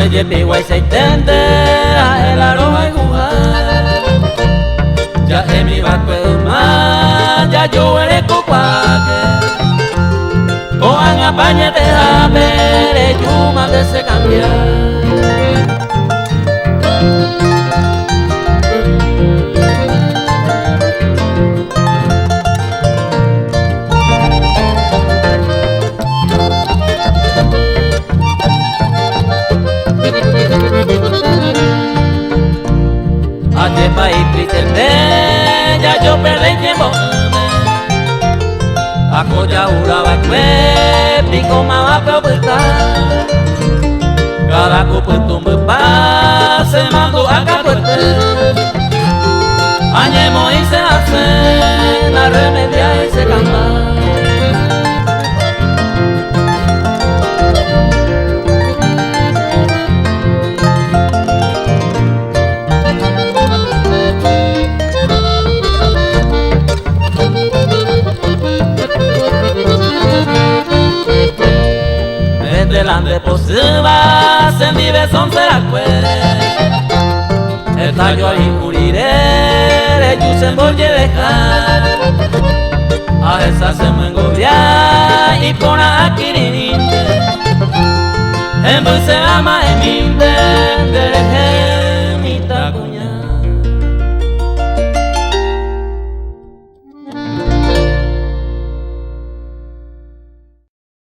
ye pigua y se intente a el aroma y jugar. Ya en mi barco es más, ya yo eres cocuaque. Coan apañete a ver, yuma de se cambiar. Ayer país triste ya yo perdí tiempo. Ako ya uraba kwe pico mama propuesta. Cada cupo tumbe pa se mando acá puerte. Añemo y se hace la remedia y se canta. Delante posiva se vive son se la cuere. El tallo ahí curiré, yo se voy a dejar. A esa se me engobia y por aquí ni en vez se ama en mi